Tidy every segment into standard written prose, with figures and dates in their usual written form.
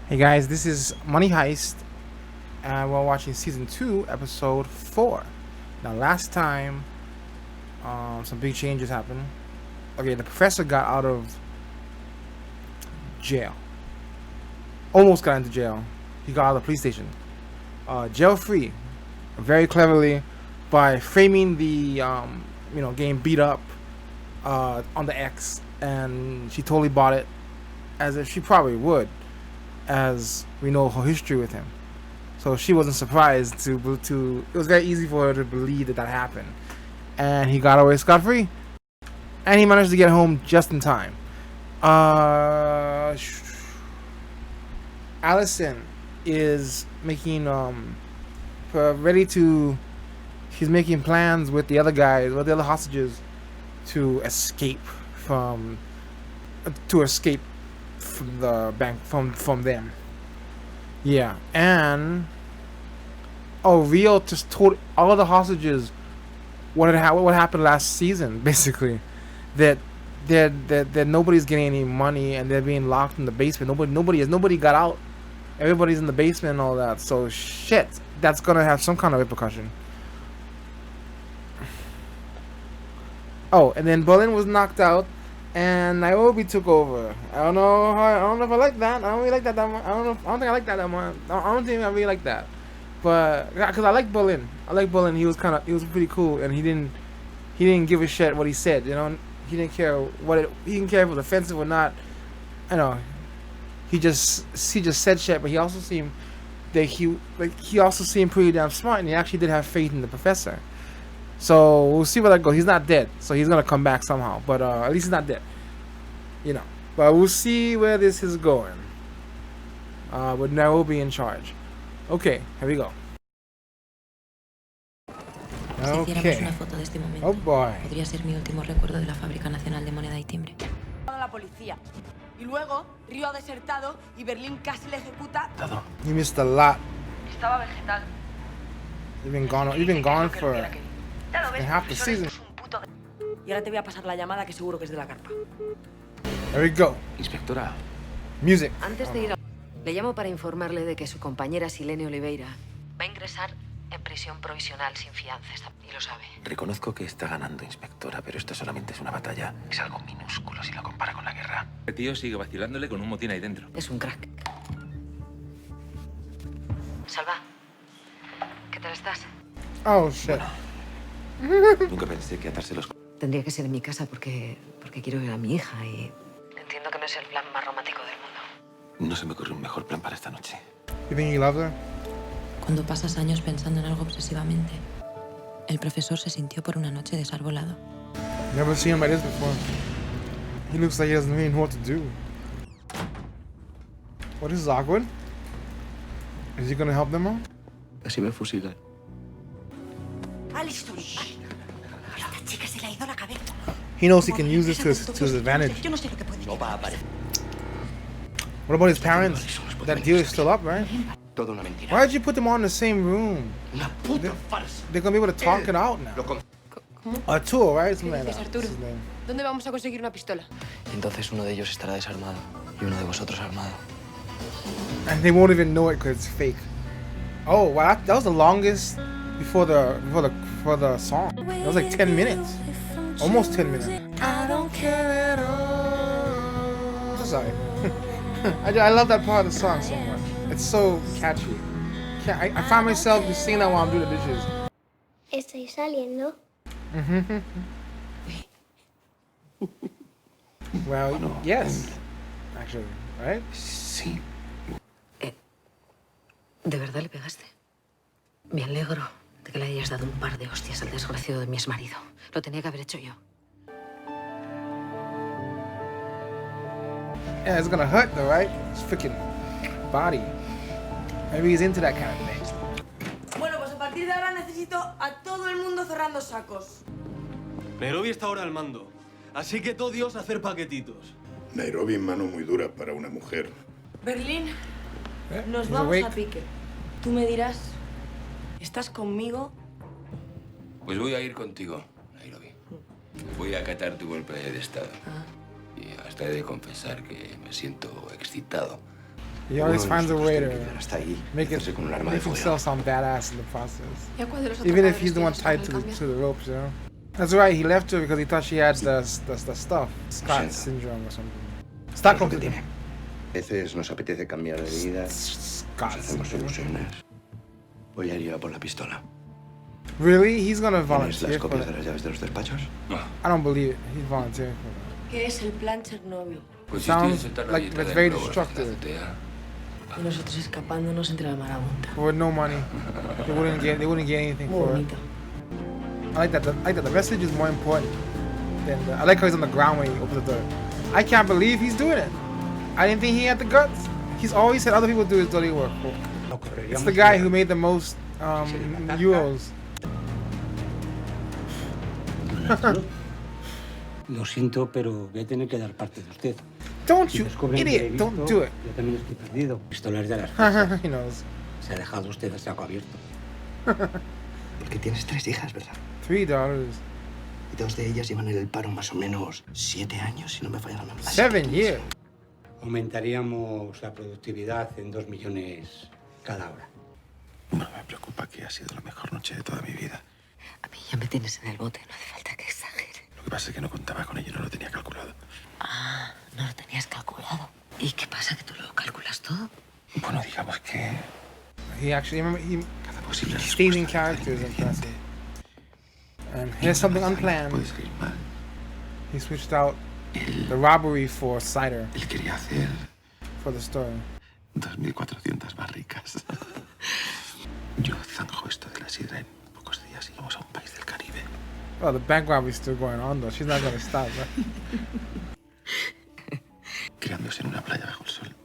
Hey guys, this is Money Heist, and we're watching season 2, episode 4. Now, last time, some big changes happened. Okay, the professor got out of jail. Almost got into jail. He got out of the police station. Jail free, very cleverly, by framing the, getting beat up on the X, and she totally bought it, as if she probably would, as we know her history with him. So she wasn't surprised to it was very easy for her to believe that happened. And he got away scot-free. And he managed to get home just in time. Allison is making she's making plans with the other guys, with the other hostages, to escape from the bank, from them. Yeah, and Rio just told all of the hostages what happened last season, basically, that nobody's getting any money and they're being locked in the basement. Nobody got out. Everybody's in the basement and all that. So shit, that's gonna have some kind of repercussion. Oh, and then Berlin was knocked out, and Nairobi took over. I don't know if I like that. I don't really like that much. I don't think I like that much. I don't think I really like that. But because I like Berlin. He was pretty cool, and he didn't give a shit what he said. You know, he didn't care he didn't care if it was offensive or not. I know. He just said shit, but he also seemed pretty damn smart, and he actually did have faith in the professor. So we'll see where that goes. He's not dead, so he's gonna come back somehow. But at least he's not dead, you know. But we'll see where this is going. With Nairobi in charge. Okay, here we go. Okay. Oh boy. Podría ser mi último recuerdo de la Fábrica Nacional de Moneda y Timbre. La policía. Y luego Río ha desertado y Berlín casi le ejecuta. You missed a lot. Estaba vegetal. You've been gone for half the season. Y ahora te voy a pasar la llamada que seguro que es de la carpa. There we go. Inspectora. Music. Antes de ir le llamo para informarle de que su compañera Silene Oliveira va a ingresar en prisión provisional sin fianzas. Y lo sabe. Reconozco que está ganando, inspectora, pero esto solamente es una batalla. Es algo minúsculo si lo compara con la guerra. El tío sigue vacilándole con un motín ahí dentro. Es un crack. Salva, ¿qué tal estás? Oh shit. Nunca pensé que atarse los... Tendría que ser en mi casa porque quiero ver a mi hija y... Entiendo que no es el plan más romántico del mundo. No se me ocurre un mejor plan para esta noche. You think he loves her? Cuando pasas años pensando en algo obsesivamente, el profesor se sintió por una noche desarbolado. Never seen him like this before. He looks like he doesn't really know what to do. What is awkward? Is he gonna help them out? Así me fusilan. Alice Turi. Esta chica se le ha ido la cabeza. He knows he can use this to his advantage. Yo no sé lo que puede. No va a aparecer. What about his parents? That deal is still up, right? Toda una mentira. Why did you put them all in the same room? Una puta farsa. They're gonna be able to talk it out now. Arturo, right? Something like that. That's his name. ¿Dónde vamos a conseguir una pistola? Entonces uno de ellos estará desarmado y uno de vosotros armado. And they won't even know it because it's fake. Oh, wow, that was the longest before the song. That was like 10 minutes. Almost 10 minutes. I don't care at all. Sorry. I love that part of the song so much. It's so catchy. I find myself just singing that while I'm doing the dishes. ¿Estáis saliendo? Well, yes. Actually, right? Sí. ¿De verdad le pegaste? Me alegro de que le hayas dado un par de hostias al desgraciado de mi exmarido. Lo tenía que haber hecho yo. Yeah, it's gonna hurt though, right? His freaking body. Maybe he's into that kind of thing. Bueno, pues a partir de ahora necesito a todo el mundo cerrando sacos. Nairobi está ahora al mando, así que todo Dios a hacer paquetitos. Nairobi en mano muy dura para una mujer. Berlín, nos He's vamos awake. a pique. Tú me dirás, ¿estás conmigo? Pues voy a ir contigo, Nairobi. Voy a acatar tu golpe de estado. Y hasta he de confesar que me siento excitado. He always finds a way to hasta ahí, make hacerse con un arma de make fuego. himself sound badass in the process. ¿Y a cuál de los Even if atracadores he's the one quieres tied usar el to cambio? the ropes, you know. That's right. He left her because he thought she had the stuff, Scott Siento. syndrome or something. Es lo Stockholm que syndrome. tiene. A veces nos apetece cambiar de vida, nos Scott hacemos syndrome. ilusiones. Voy a ir a por la pistola. Really? He's gonna ¿Tienes volunteer las for copias de that? las llaves de los despachos? I don't believe it. He's volunteering for that. ¿Qué es el plan Chernobyl? Pues Sounds sentar la like dieta it's de very globos destructive. desde la azotea. Y nosotros escapándonos entre la marabunta. With no money, they wouldn't get anything Muy for it. bonito. I like that. The message is more important than I like how he's on the ground when he opens the door. I can't believe he's doing it. I didn't think he had the guts. He's always said other people do his dirty work. It's the guy who made the most euros. Lo siento, pero voy a tener que dar parte de usted. Don't Si you, descubren que he idiot! visto, Don't do it. Yo también estoy perdido. Pistolas de las fechas. He knows. Se ha dejado usted el saco abierto. Porque tienes 3 hijas, ¿verdad? $3. Y 2 de ellas llevan en el paro más o menos 7 años, si no me falla la memoria. 7 years. Aumentaríamos la productividad en 2 millones cada hora. No me preocupa que ha sido la mejor noche de toda mi vida. A mí ya me tienes en el bote, no hace falta que exagere. Lo que pasa es que no contaba con ello, no lo tenía calculado. Ah, no lo tenías calculado. ¿Y qué pasa, que tú lo calculas todo? Bueno, digamos que He actually, remember, cada posible stays in respuesta character is inteligente impressive. And here's something puede unplanned. salir mal. He switched out Él, the robbery for cider él quería hacer for the story. 2.400 barricas. Yo zanjo esto de la sidra en pocos días y vamos a un país del Caribe. Well, the bank robbery's still going on though. She's not gonna stop, right? Criándose en una playa bajo el sol.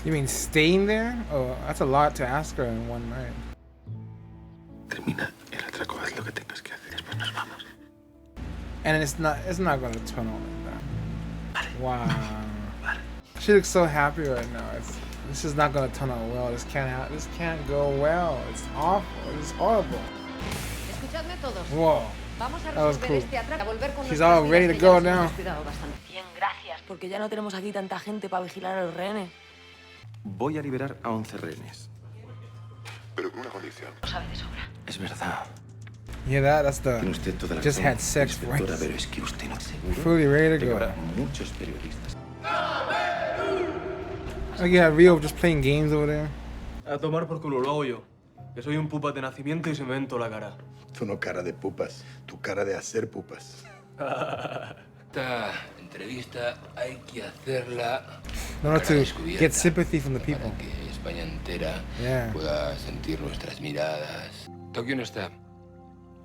You mean staying there? Oh, that's a lot to ask her in one night. Termina el atraco, haz lo que tengas que hacer, después nos vamos. And it's not gonna turn on like that. Wow. Vale. She looks so happy right now. This is not gonna turn out well. This can't go well. It's awful. It's horrible. Escuchadme todos. Whoa. Vamos a That was resolver cool. este atraco, a volver con She's nuestras all ready vidas, to que ya go nos hemos now. cuidado bastante. Bien, gracias, porque ya no tenemos aquí tanta gente para vigilar a los rehenes. Voy a liberar a 11 rehenes. Pero con una condición. Lo sabe de sobra. Es verdad. Yeah, that's Tiene the usted toda la just razón, had sex inspectora, voice. pero es que usted no seguro Fully ready to que go. habrá muchos periodistas. Like you had Rio just playing games over there. A tomar por culo, lo hago yo. Que soy un pupa de nacimiento y se me vento la cara. Tú no cara de pupas, tu cara de hacer pupas. Esta entrevista hay que hacerla No, cara to descubierta, get sympathy from the people. para que España entera Yeah. pueda sentir nuestras miradas. Tokio no está.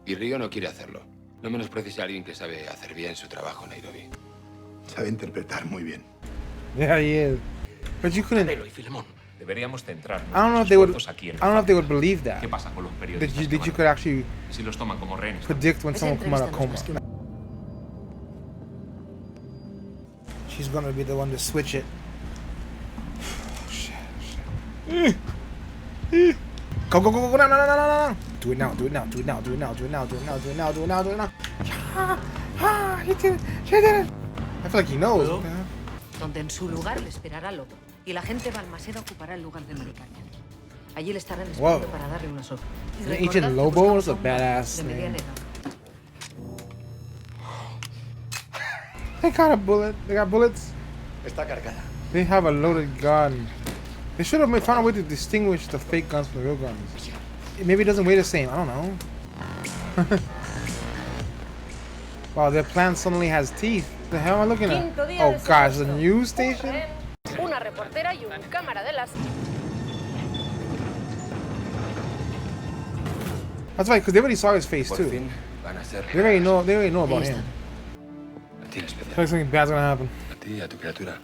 Y Río no quiere hacerlo. No menosprecies a alguien que sabe hacer bien su trabajo, Nairobi. Sabe interpretar muy bien. Yeah, he is. But you couldn't. Adelo y Filemón, deberíamos centrarnos I don't know if los they would. esfuerzos aquí en I don't know if they would fábrica. believe that. ¿Qué pasa con los That periodistas you que could van? actually Si los toman como rehenes. predict when Esa someone come out of entrevista coma. no es más She's gonna be the one to switch it. Go, go, go, go, no, no, no, no, no, no. Do it now, do it now, do it now, do it now, do it now, do it now, do it now, do it now, do it now. Yeah, he did it, she did it. I feel like he knows. ¿Puedo? Man. Donde en su lugar le esperará Lobo. Y la gente balmaseda ocupará el lugar de Maricaña. Allí le estarán esperando Wow. para darle una sopa. Y Isn't recordad Agent que Lobo buscamos is a un hombre badass de name. mediana edad. They got a bullet. They got bullets. Está cargada. They have a loaded gun. They should have found a way to distinguish the fake guns from the real guns. Maybe it doesn't weigh the same. I don't know. Wow, their plant suddenly has teeth. The hell am I looking at? Oh gosh, the news station? Una reportera y un cámara de las... That's right, because they already saw his face Por too. fin van a ser They already know. They already know about Ahí him. a ti en I feel especial. like something bad's gonna happen. A ti y a tu criatura.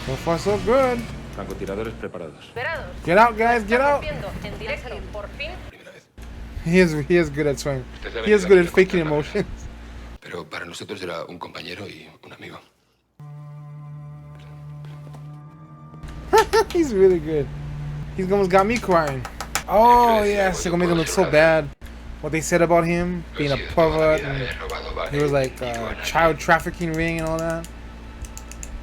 So far, so good. Francotiradores preparados. Esperados. Get out, guys, get out. Viendo en directo, por fin. Primera vez. He is good at swing. Usted se ha He is venido good aquí at a faking contarme. emotions. Pero para nosotros era un compañero y un amigo. He's really good. He's almost got me crying. Oh yes, they're gonna make him look so bad. What they said about him being a pervert and he was like child trafficking ring and all that.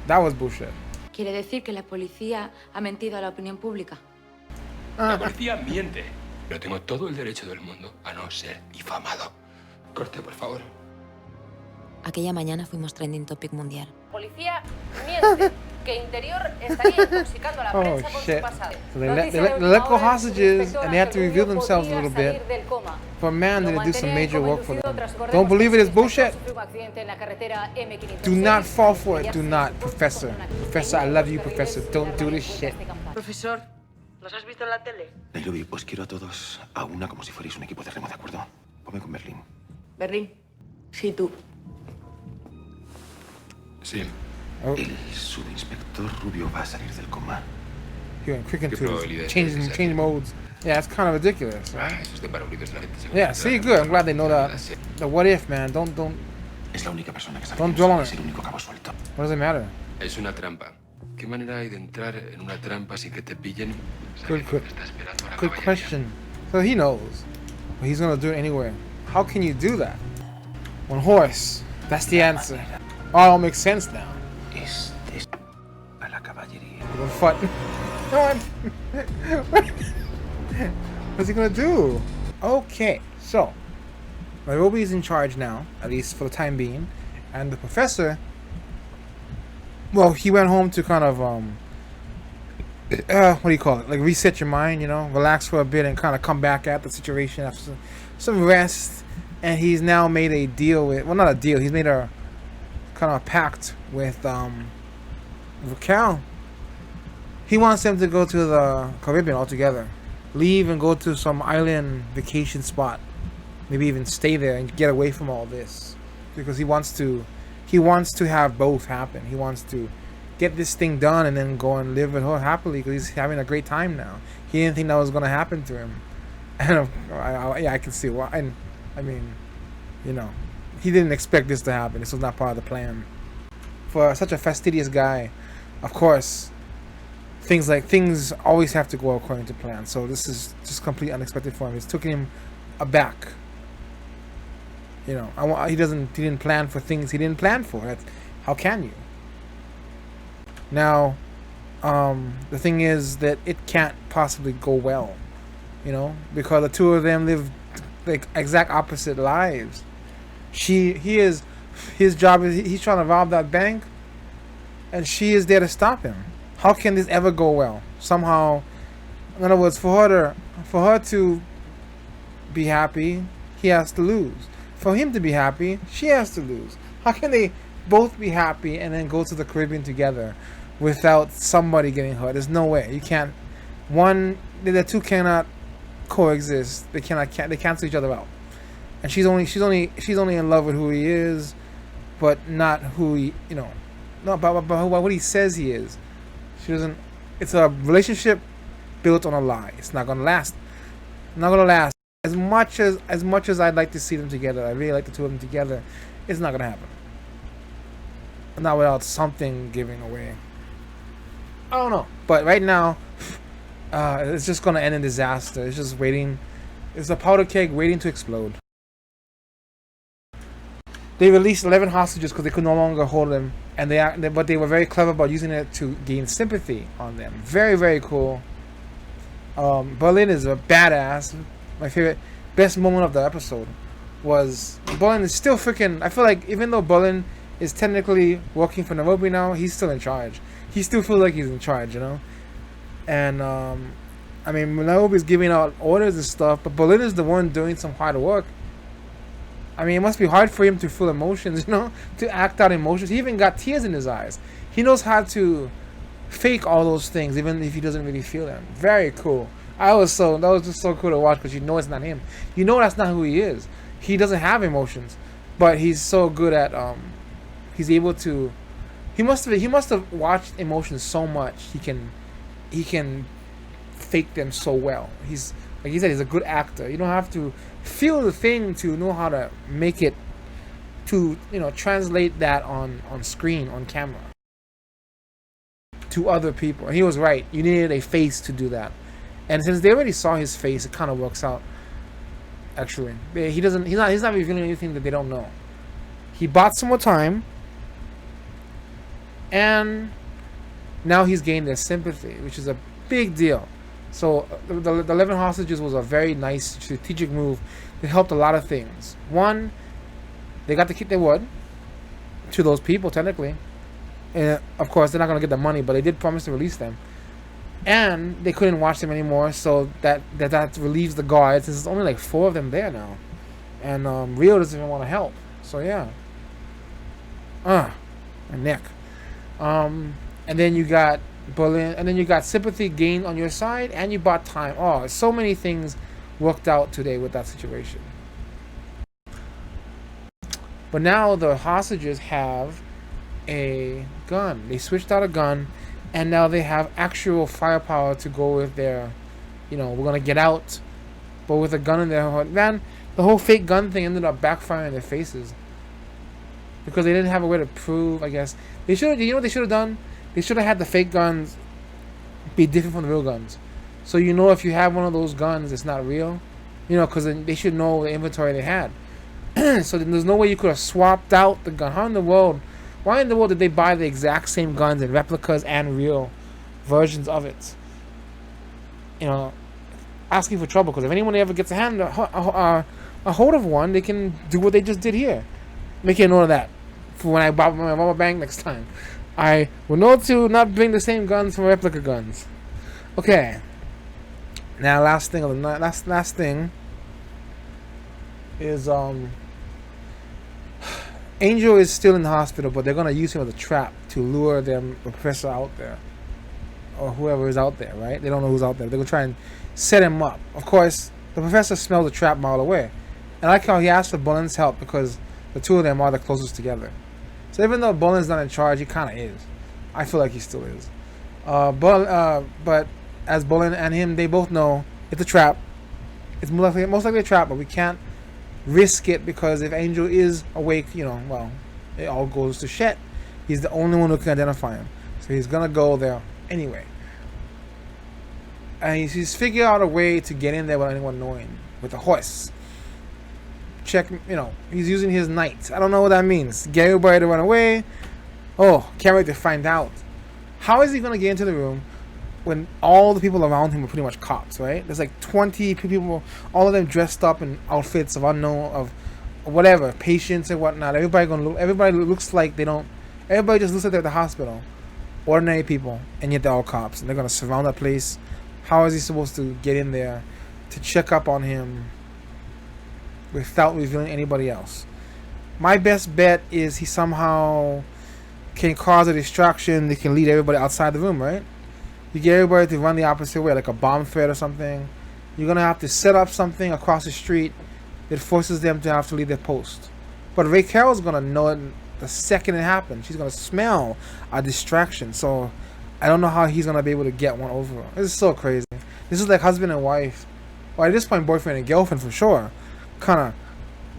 That was bullshit. ¿Quiere decir que la policía ha mentido a la opinión pública? La policía miente. Pero tengo todo el derecho del mundo a no ser difamado. Corte, por favor. Aquella mañana fuimos trending topic mundial. Policía miente que Interior estaría intoxicando a la prensa con su pasado. So they let go hostages and they have to reveal themselves a little bit. For a man, they do some major work for them. Don't believe it is bullshit. Do not fall for it. Do not, Professor. Professor, I love you, Professor. Don't do this shit. Profesor, ¿nos has visto en la tele? Nairobi, os quiero a todos a una como si fuerais un equipo de remo, ¿de acuerdo? Ponme con Berlín. Berlín. Sí, tú. Sí. El subinspector Rubio va a salir del coma. He went quick into change modes. Yeah, it's kind of ridiculous, right? Eso es de parabolitos, la gente se Yeah, see, good. I'm glad they know that. The what if, man. Don't. Es la única persona que sabe Don't dwell on es it. el único cabo suelto. What does it matter? Es una trampa. ¿Qué manera hay de entrar en una trampa sin que te pillen? Good question. So he knows. But he's gonna do it anyway. How can you do that? One horse. That's the answer. Oh, it all makes sense now. A la caballería. What fuck? What's he gonna do? Okay, so Nairobi's in charge now, at least for the time being, and the professor. Well, he went home to kind of what do you call it? Like reset your mind, you know, relax for a bit, and kind of come back at the situation after some rest. And he's now made a deal with, well, not a deal. He's made a kind of a pact with Cal. He wants them to go to the Caribbean altogether, leave and go to some island vacation spot, maybe even stay there and get away from all this, because he wants to have both happen. He wants to get this thing done and then go and live with her happily, because he's having a great time now. He didn't think that was going to happen to him, and I can see why. And I mean, you know, he didn't expect this to happen. This was not part of the plan. For such a fastidious guy, of course, things always have to go according to plan. So this is just completely unexpected for him. It's taking him aback. You know, he didn't plan for things he didn't plan for. That's, how can you? Now, the thing is that it can't possibly go well, you know, because the two of them live like exact opposite lives. His job is he's trying to rob that bank, and she is there to stop him. How can this ever go well? Somehow, in other words, for her to be happy, he has to lose. For him to be happy, she has to lose. How can they both be happy and then go to the Caribbean together without somebody getting hurt? There's no way. You can't. The two cannot coexist. They cancel each other out. And she's only in love with who he is, but not who he, you know, not about what he says he is. She doesn't. It's a relationship built on a lie. It's not gonna last. Not gonna last. As much as I'd like to see them together, I really like the two of them together. It's not gonna happen. Not without something giving away. I don't know, but right now, it's just gonna end in disaster. It's just waiting. It's a powder keg waiting to explode. They released 11 hostages because they could no longer hold them, but they were very clever about using it to gain sympathy on them. Very, very cool. Berlin is a badass. My favorite, best moment of the episode was Berlin is still freaking. I feel like even though Berlin is technically working for Nairobi now, he's still in charge. He still feels like he's in charge, you know. And I mean, Nairobi's giving out orders and stuff, but Berlin is the one doing some hard work. I mean, it must be hard for him to feel emotions, you know, to act out emotions. He even got tears in his eyes. He knows how to fake all those things, even if he doesn't really feel them. Very cool. That was just so cool to watch, because you know it's not him. You know that's not who he is. He doesn't have emotions, but he's so good at he's able to. He must have watched emotions so much. He can fake them so well. He's, like he said, he's a good actor. You don't have to feel the thing to know how to make it, to, you know, translate that on screen, on camera, to other people. And he was right. You needed a face to do that. And since they already saw his face, it kind of works out. Actually, he's not revealing anything that they don't know. He bought some more time. and now he's gained their sympathy, which is a big deal. So the 11 hostages was a very nice strategic move. It helped a lot of things. One, they got to keep their word to those people, technically. And of course, they're not going to get the money, but they did promise to release them. And they couldn't watch them anymore, so that relieves the guards. There's only like 4 of them there now. And Rio doesn't even want to help. So yeah. My neck. And then you got Berlin, and then you got sympathy gained on your side, and you bought time. Oh, so many things worked out today with that situation. But now the hostages have a gun. They switched out a gun, and now they have actual firepower to go with their, we're gonna get out, but with a gun in their heart. Man, the whole fake gun thing ended up backfiring in their faces because they didn't have a way to prove. I guess they should. You know what they should have done? They should have had the fake guns be different from the real guns. So if you have one of those guns, it's not real. Because they should know the inventory they had. So then there's no way you could have swapped out the gun. How in the world? Why in the world did they buy the exact same guns and replicas and real versions of it? Asking for trouble. Because if anyone ever gets a hold of one, they can do what they just did here. Make a note of that for when I rob my bank next time. I will know to not bring the same guns from replica guns. Okay. Now, last thing of the night. Last thing is Angel is still in the hospital, but they're gonna use him as a trap to lure the professor out there, or whoever is out there. Right? They don't know who's out there. They're gonna try and set him up. Of course, the professor smells the trap a mile away, and I like how he asked for Bolin's help because the two of them are the closest together. So even though Bolin's not in charge, he kind of is. I feel like he still is. But as Bolin and him, they both know it's a trap. It's most likely a trap, but we can't risk it because if Angel is awake, it all goes to shit. He's the only one who can identify him. So he's going to go there anyway. And he's figured out a way to get in there without anyone knowing. With a horse. Check, he's using his knight. I don't know what that means. Get everybody to run away. Oh, can't wait to find out. How is he going to get into the room when all the people around him are pretty much cops, right? There's like 20 people, all of them dressed up in outfits of unknown, of whatever, patients and whatnot. Everybody looks like they don't, everybody just looks like they're at the hospital. Ordinary people, and yet they're all cops. And they're going to surround that place. How is he supposed to get in there to check up on him without revealing anybody else? My best bet is he somehow can cause a distraction. They can lead everybody outside the room, right? You get everybody to run the opposite way, like a bomb threat or something. You're going to have to set up something across the street that forces them to have to leave their post. But Ray Carroll's going to know it the second it happens. She's going to smell a distraction. So I don't know how he's going to be able to get one over her. This is so crazy. This is like husband and wife. Or at this point, boyfriend and girlfriend for sure. Kind of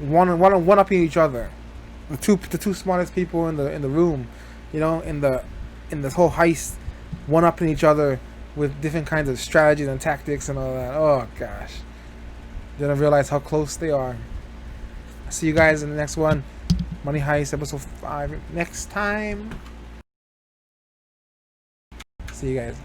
one-upping each other. The two smartest people in the room, in this whole heist, one-upping each other with different kinds of strategies and tactics and all that. Oh gosh, didn't realize how close they are. See you guys in the next one. Money Heist episode 5 next time. See you guys.